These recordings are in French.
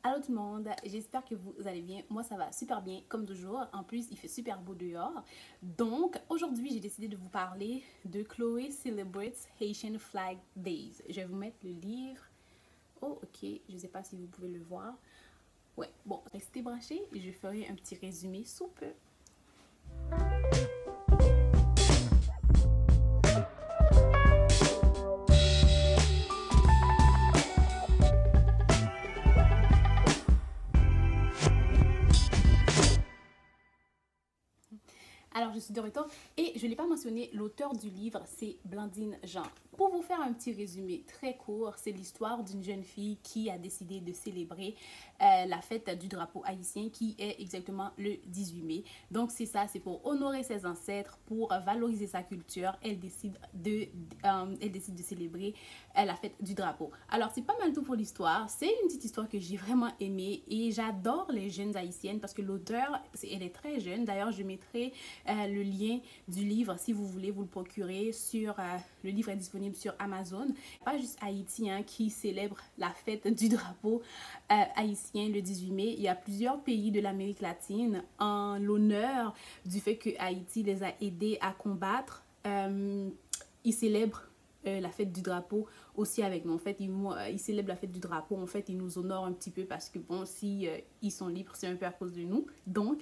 Allô tout le monde, j'espère que vous allez bien. Moi ça va super bien comme toujours. En plus il fait super beau dehors. Donc aujourd'hui j'ai décidé de vous parler de Chloé Celebrates Haitian Flag Days. Je vais vous mettre le livre. Oh ok, je ne sais pas si vous pouvez le voir. Ouais, bon, restez branchés et je ferai un petit résumé sous peu. Alors, je suis de retour et je ne l'ai pas mentionné, l'auteur du livre, c'est Blandine Jean. Pour vous faire un petit résumé très court, c'est l'histoire d'une jeune fille qui a décidé de célébrer la fête du drapeau haïtien qui est exactement le 18 mai. Donc, c'est ça, c'est pour honorer ses ancêtres, pour valoriser sa culture. Elle décide de célébrer la fête du drapeau. Alors, c'est pas mal tout pour l'histoire. C'est une petite histoire que j'ai vraiment aimée et j'adore les jeunes haïtiennes parce que l'auteur, elle est très jeune. D'ailleurs, je mettrai le lien du livre si vous voulez vous le procurer sur le livre est disponible sur Amazon. Pas juste Haïti qui célèbre la fête du drapeau haïtien le 18 mai. Il y a plusieurs pays de l'Amérique latine en l'honneur du fait que Haïti les a aidés à combattre. Ils célèbrent la fête du drapeau aussi avec nous. En fait, ils célèbrent la fête du drapeau. En fait, ils nous honorent un petit peu parce que, bon, si ils sont libres, c'est un peu à cause de nous. Donc,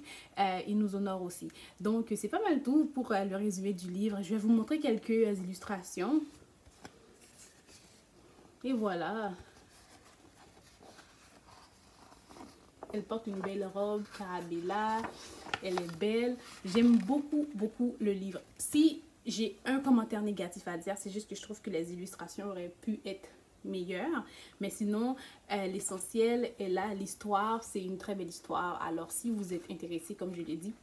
ils nous honorent aussi. Donc, c'est pas mal tout pour le résumé du livre. Je vais vous montrer quelques illustrations. Et voilà. Elle porte une belle robe, Carabella. Elle est belle. J'aime beaucoup, beaucoup le livre. Si j'ai un commentaire négatif à dire, c'est juste que je trouve que les illustrations auraient pu être meilleures. Mais sinon, l'essentiel est là. L'histoire, c'est une très belle histoire. Alors, si vous êtes intéressé, comme je l'ai dit,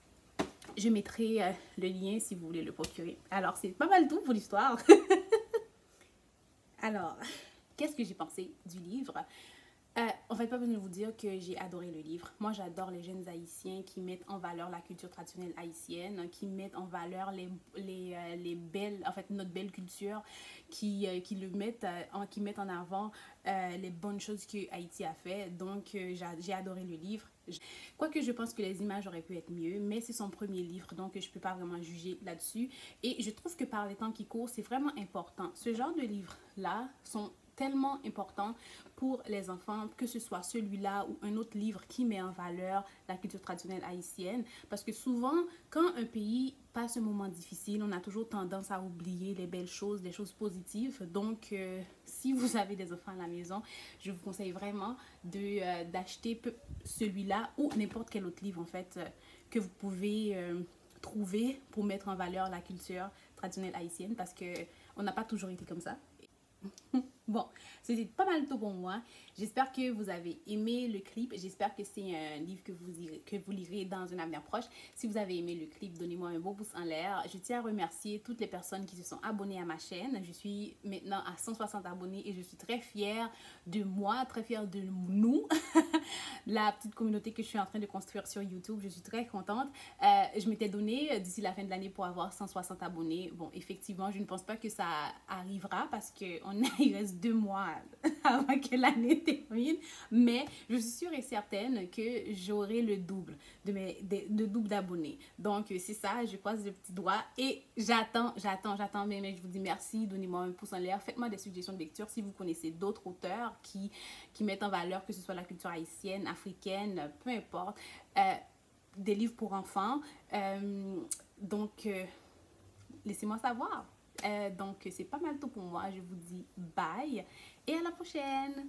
je mettrai le lien si vous voulez le procurer. Alors, c'est pas mal tout pour l'histoire. Alors, qu'est-ce que j'ai pensé du livre? En fait, pas besoin de vous dire que j'ai adoré le livre. Moi, j'adore les jeunes haïtiens qui mettent en valeur la culture traditionnelle haïtienne, qui mettent en valeur les belles, en fait, notre belle culture, qui mettent en avant les bonnes choses que Haïti a fait. Donc, j'ai adoré le livre. Quoique je pense que les images auraient pu être mieux, mais c'est son premier livre, donc je ne peux pas vraiment juger là-dessus. Et je trouve que par les temps qui courent, c'est vraiment important. Ce genre de livres-là sont tellement important pour les enfants, que ce soit celui-là ou un autre livre qui met en valeur la culture traditionnelle haïtienne. Parce que souvent, quand un pays passe un moment difficile, on a toujours tendance à oublier les belles choses, les choses positives. Donc, si vous avez des enfants à la maison, je vous conseille vraiment d'acheter celui-là ou n'importe quel autre livre, en fait, que vous pouvez trouver pour mettre en valeur la culture traditionnelle haïtienne parce qu'on n'a pas toujours été comme ça. Bon, c'était pas mal tout pour moi. J'espère que vous avez aimé le clip. J'espère que c'est un livre que vous lirez dans un avenir proche. Si vous avez aimé le clip, donnez-moi un beau pouce en l'air. Je tiens à remercier toutes les personnes qui se sont abonnées à ma chaîne. Je suis maintenant à 160 abonnés et je suis très fière de moi, très fière de nous. La petite communauté que je suis en train de construire sur YouTube. Je suis très contente. Je m'étais donné d'ici la fin de l'année pour avoir 160 abonnés. Bon, effectivement, je ne pense pas que ça arrivera parce qu'il reste 2 mois avant que l'année termine. Mais je suis sûre et certaine que j'aurai le double d'abonnés. Donc, c'est ça. Je croise le petit doigt et j'attends. Mais je vous dis merci. Donnez-moi un pouce en l'air. Faites-moi des suggestions de lecture si vous connaissez d'autres auteurs qui mettent en valeur que ce soit la culture haïtienne, africaine, peu importe, des livres pour enfants. Donc, laissez-moi savoir. Donc, c'est pas mal tout pour moi. Je vous dis bye et à la prochaine!